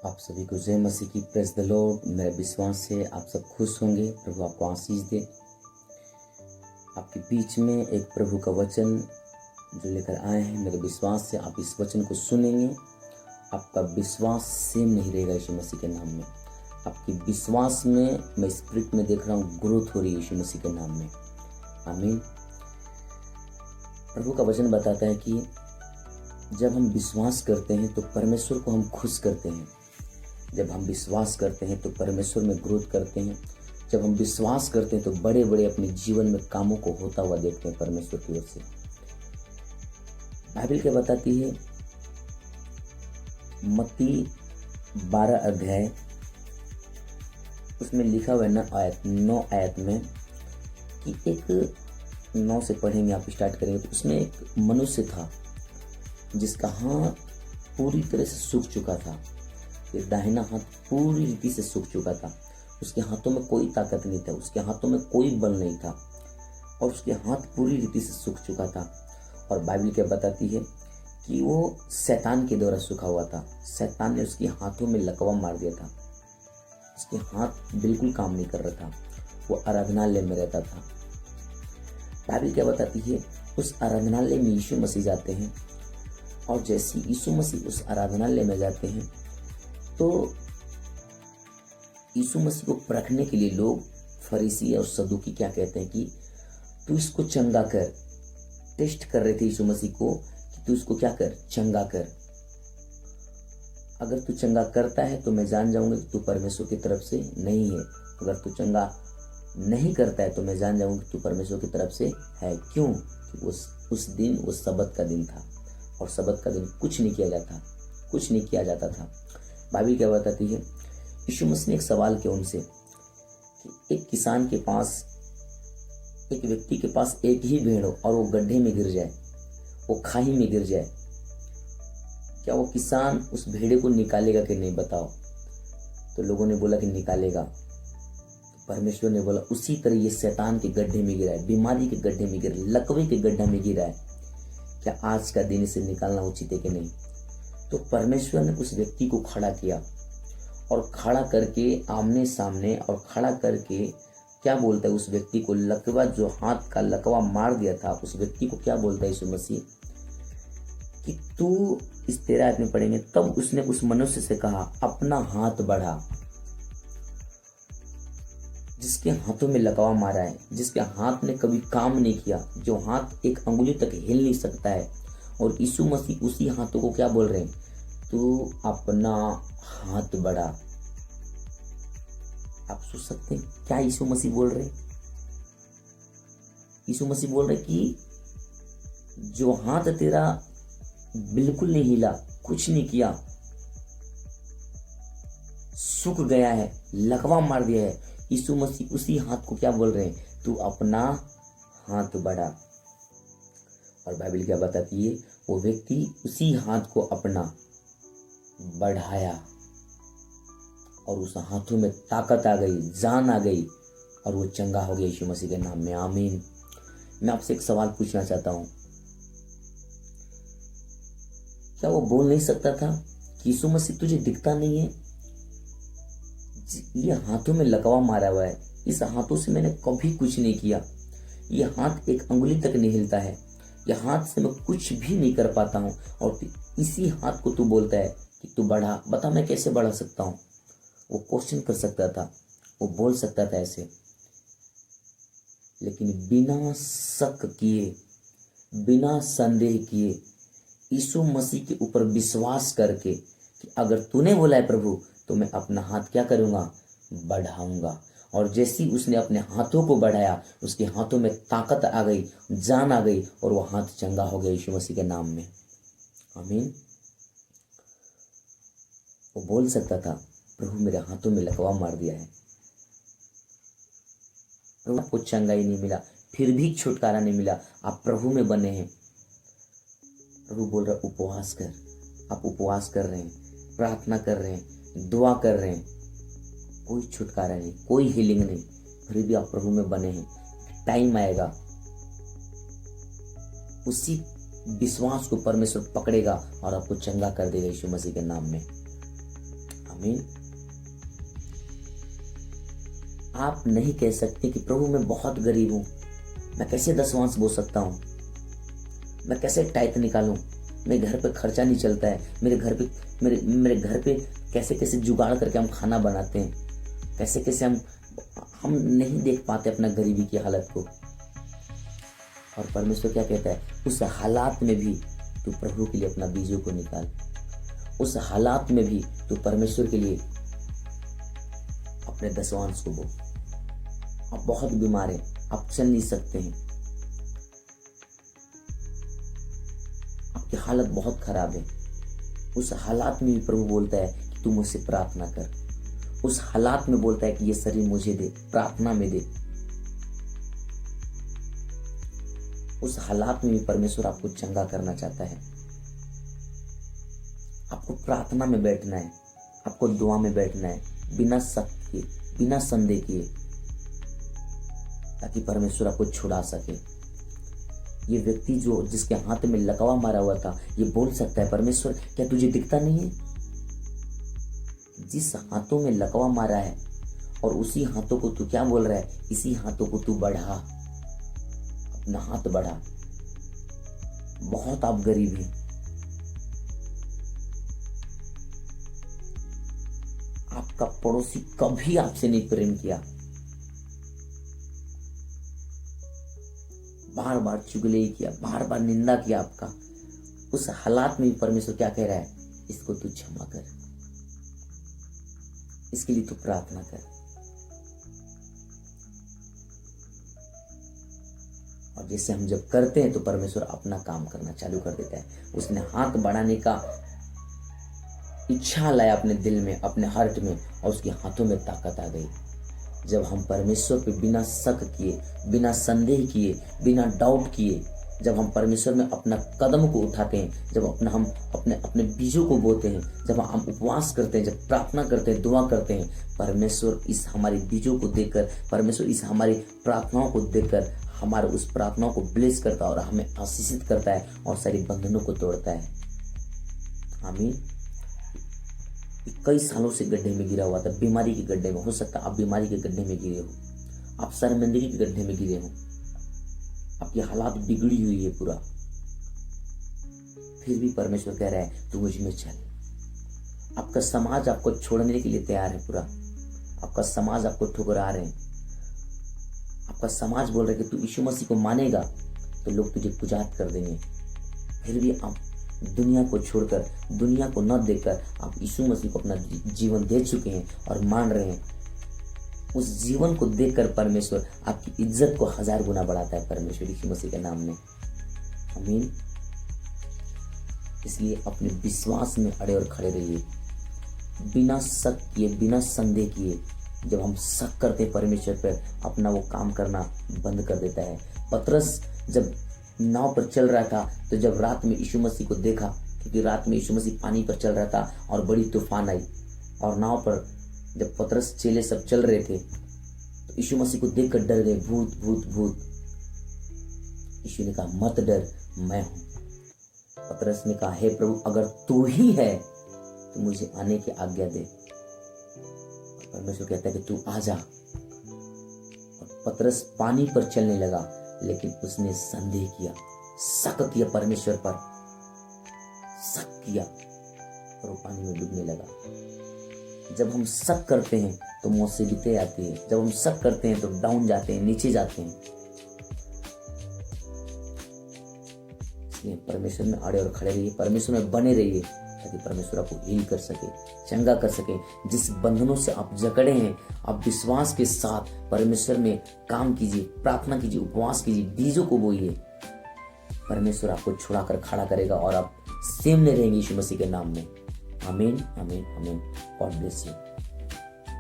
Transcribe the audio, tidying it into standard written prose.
आप सभी को जय मसीह की। Praise the Lord. मेरे विश्वास से आप सब खुश होंगे। प्रभु आपको आशीष दे। आपके बीच में एक प्रभु का वचन जो लेकर आए हैं, मेरे विश्वास से आप इस वचन को सुनेंगे। आपका विश्वास सेम नहीं रहेगा यीशु मसीह के नाम में। आपके विश्वास में मैं स्पिरिट में देख रहा हूँ ग्रोथ हो रही है यीशु मसीह के नाम में। आमीन। प्रभु का वचन बताता है कि जब हम विश्वास करते हैं तो परमेश्वर को हम खुश करते हैं। जब हम विश्वास करते हैं तो परमेश्वर में ग्रोथ करते हैं। जब हम विश्वास करते हैं तो बड़े बड़े अपने जीवन में कामों को होता हुआ देखते हैं परमेश्वर की ओर से। बाइबल क्या बताती है, मत्ती 12 अध्याय उसमें लिखा हुआ है 9 आयत में कि एक 9 से पढ़ेंगे, आप स्टार्ट करेंगे तो उसमें एक मनुष्य था जिसका हाथ पूरी तरह से सूख चुका था। ये दाहिना हाथ पूरी रीति से सूख चुका था। उसके हाथों में कोई ताकत नहीं था, उसके हाथों में कोई बल नहीं था और उसके हाथ पूरी रीति से सूख चुका था। और बाइबल क्या बताती है कि वो शैतान के द्वारा सूखा हुआ था। शैतान ने उसके हाथों में लकवा मार दिया था। उसके हाथ बिल्कुल काम नहीं कर रहा था। वो आराधनालय में रहता था। बाइबल क्या बताती है, उस आराधनालय में यीशु मसीह जाते हैं और जैसे यीशु मसीह उस आराधनालय में जाते हैं तो यीशु मसीह को परखने के लिए लोग फरीसी और सदूकी क्या कहते हैं कि तू इसको चंगा कर। टेस्ट कर रहे थे यीशु मसीह को कि तू इसको क्या कर, चंगा कर। अगर तू चंगा करता है तो मैं जान जाऊंगा कि तू परमेश्वर की तरफ से नहीं है। अगर तू चंगा नहीं करता है तो मैं जान जाऊंगा कि तू परमेश्वर की तरफ से है। क्यों? कि उस दिन वो सबत का दिन था और सबत का दिन कुछ नहीं किया जाता था। बाइबल क्या बताती है, यीशु मसीह ने एक सवाल किया उनसे कि एक किसान के पास, एक व्यक्ति के पास एक ही भेड़ हो और वो गड्ढे में गिर जाए, वो खाई में गिर जाए, क्या वो किसान उस भेड़े को निकालेगा कि नहीं? बताओ। तो लोगों ने बोला कि निकालेगा। परमेश्वर ने बोला उसी तरह ये शैतान के गड्ढे में गिरा है, बीमारी के गड्ढे में गिरा है, लकवे के गड्ढे में गिरा है। क्या आज का दिन इसे निकालना उचित है कि नहीं? तो परमेश्वर ने उस व्यक्ति को खड़ा किया और खड़ा करके आमने सामने और खड़ा करके क्या बोलता है उस व्यक्ति को, लकवा जो हाथ का लकवा मार दिया था उस व्यक्ति को क्या बोलता है यीशु मसीह कि तू, इस 13 आयत में पढ़ेंगे, तब उसने उस मनुष्य से कहा अपना हाथ बढ़ा। जिसके हाथों में लकवा मारा है, जिसके हाथ ने कभी काम नहीं किया, जो हाथ एक अंगुली तक हिल नहीं सकता है, और यीशु मसीह उसी हाथों को क्या बोल रहे हैं, तू अपना हाथ बढ़ा। आप सोच सकते हैं क्या यीशु मसीह बोल रहे हैं? यीशु मसीह बोल रहे कि जो हाथ तेरा बिल्कुल नहीं हिला, कुछ नहीं किया, सूख गया है, लकवा मार दिया है, यीशु मसीह उसी हाथ को क्या बोल रहे हैं, तू अपना हाथ बढ़ा। और बाइबल क्या बताती है, वो व्यक्ति उसी हाथ को अपना बढ़ाया और उस हाथों में ताकत आ गई, जान आ गई और वो चंगा हो गया यीशु मसीह के नाम में। आमीन। मैं आपसे एक सवाल पूछना चाहता हूं, क्या वो बोल नहीं सकता था कि यीशु मसीह तुझे दिखता नहीं है? ये हाथों में लकवा मारा हुआ है, इस हाथों से मैंने कभी कुछ नहीं किया, ये हाथ एक अंगुली तक नहीं हिलता है, ये हाथ से मैं कुछ भी नहीं कर पाता हूं, और इसी हाथ को तू बोलता है कि तू बढ़ा। बता मैं कैसे बढ़ा सकता हूं? वो क्वेश्चन कर सकता था, वो बोल सकता था ऐसे, लेकिन बिना शक किए, बिना संदेह किए, यीशु मसीह के ऊपर विश्वास करके कि अगर तूने बोला है प्रभु तो मैं अपना हाथ क्या करूंगा, बढ़ाऊंगा। और जैसे ही उसने अपने हाथों को बढ़ाया, उसके हाथों में ताकत आ गई, जान आ गई और वो हाथ चंगा हो गया यीशु मसीह के नाम में। आमीन। वो बोल सकता था प्रभु मेरे हाथों में लकवा मार दिया है, प्रभु आपको चंगाई नहीं मिला, फिर भी छुटकारा नहीं मिला, आप प्रभु में बने हैं। प्रभु बोल रहा उपवास कर। आप उपवास कर रहे हैं, प्रार्थना कर रहे हैं, दुआ कर रहे हैं, कोई छुटकारा नहीं, कोई हीलिंग नहीं, फिर भी आप प्रभु में बने हैं। टाइम आएगा, उसी विश्वास को परमेश्वर पकड़ेगा और आपको चंगा कर देगा यीशु मसीह के नाम में। आमीन। आप नहीं कह सकते कि प्रभु मैं बहुत गरीब हूं, मैं कैसे दसवांश बो सकता हूं, मैं कैसे टाइट निकालूं, मेरे घर पे खर्चा नहीं चलता है, मेरे घर पे कैसे कैसे जुगाड़ करके हम खाना बनाते हैं, कैसे कैसे हम नहीं देख पाते अपना गरीबी की हालत को। और परमेश्वर क्या कहता है, उस हालात में भी तू प्रभु के लिए अपना बीजों को निकाल, उस हालात में भी तू परमेश्वर के लिए अपने दसवांश को बो। आप बहुत बीमार हैं, आप चल नहीं सकते हैं, आपकी हालत बहुत खराब है, उस हालात में भी प्रभु बोलता है कि तू मुझसे प्रार्थना कर। उस हालात में बोलता है कि ये शरीर मुझे दे, प्रार्थना में दे। उस हालात में भी परमेश्वर आपको चंगा करना चाहता है। आपको प्रार्थना में बैठना है, आपको दुआ में बैठना है, बिना शक किए, बिना संदेह किए, ताकि परमेश्वर आपको छुड़ा सके। ये व्यक्ति जो जिसके हाथ में लकवा मारा हुआ था, ये बोल सकता है, परमेश्वर क्या तुझे दिखता नहीं है? जिस हाथों में लकवा मारा है और उसी हाथों को तू क्या बोल रहा है, इसी हाथों को तू बढ़ा, अपना हाथ बढ़ा। बहुत आप गरीब हैं, आपका पड़ोसी कभी आपसे नहीं प्रेम किया, बार बार चुगली किया, बार बार निंदा किया आपका। उस हालात में भी परमेश्वर क्या कह रहा है, इसको तू क्षमा कर, इसके लिए तू प्रार्थना कर। और जैसे हम जब करते हैं तो परमेश्वर अपना काम करना चालू कर देता है। उसने हाथ बढ़ाने का इच्छा लाया अपने दिल में, अपने हार्ट में, और उसके हाथों में ताकत आ गई। जब हम परमेश्वर पे बिना शक किए, बिना संदेह किए, बिना डाउट किए, जब हम परमेश्वर में अपना कदम को उठाते हैं, जब हम अपने बीजों को बोते हैं, जब हम उपवास करते हैं, जब प्रार्थना करते हैं, दुआ करते हैं, परमेश्वर इस हमारे बीजों को देखकर, परमेश्वर इस हमारी प्रार्थनाओं को देखकर हमारे उस प्रार्थनाओं को ब्लेस करता है और हमें आशीषित करता है और सारी बंधनों को तोड़ता है। आमीन। कई सालों से गड्ढे में गिरा हुआ था, बीमारी के गड्ढे में। हो सकता है आप बीमारी के गड्ढे में गिरे हो, आप शर्मिंदगी के गड्ढे में गिरे हो, आपकी हालात बिगड़ी हुई है पूरा, फिर भी परमेश्वर कह रहा है तू मुझ में चल। आपका समाज आपको छोड़ने के लिए तैयार है पूरा, आपका समाज आपको ठुकरा रहे हैं, आपका समाज बोल रहा है कि तू यीशु मसीह को मानेगा तो लोग तुझे पुजात कर देंगे। फिर भी आप दुनिया को छोड़कर, दुनिया को न देखकर आप यीशु मसीह को अपना जीवन दे चुके हैं और मान रहे हैं। उस जीवन को देखकर परमेश्वर आपकी इज्जत को 1000 गुना बढ़ाता है, परमेश्वर यीशु मसीह के नाम में। आमीन। इसलिए अपने विश्वास में अड़े और खड़े रहिए, बिना शक किए, बिना संदेह किए। जब हम शक करते हैं परमेश्वर पर, अपना वो काम करना बंद कर देता है। पतरस जब नाव पर चल रहा था, तो जब रात में यीशु मसीह को देखा, क्योंकि रात में यीशु मसीह पानी पर चल रहा था और बड़ी तूफान आई, और नाव पर जब पतरस चेले सब चल रहे थे तो यीशु मसीह को देखकर डर गए, भूत भूत भूत। यीशु ने कहा मत डर, मैं हूं। पतरस ने कहा हे प्रभु, अगर तू ही है तो मुझे आने की आज्ञा दे। परमेश्वर कहता है कि तू आ जा। और पतरस पानी पर चलने लगा, लेकिन उसने संदेह किया, शक किया, परमेश्वर पर शक किया और वो पानी में डूबने लगा। जब हम शक करते हैं तो मुसीबतें आती है, जब हम शक करते हैं तो डाउन जाते हैं, नीचे जाते हैं। इसलिए परमेश्वर में अड़े और खड़े रहिए, परमेश्वर में बने रहिए, ताकि परमेश्वर आपको हील कर सके, चंगा कर सके। जिस बंधनों से आप जकड़े हैं, आप विश्वास के साथ परमेश्वर में काम कीजिए, प्रार्थना कीजिए, उपवास कीजिए, बीजों को बोइए। परमेश्वर आपको छुड़ाकर खड़ा करेगा और आप सेम नहीं रहेंगे यीशु मसीह के नाम में। आमीन, आमीन, आमीन। God bless you.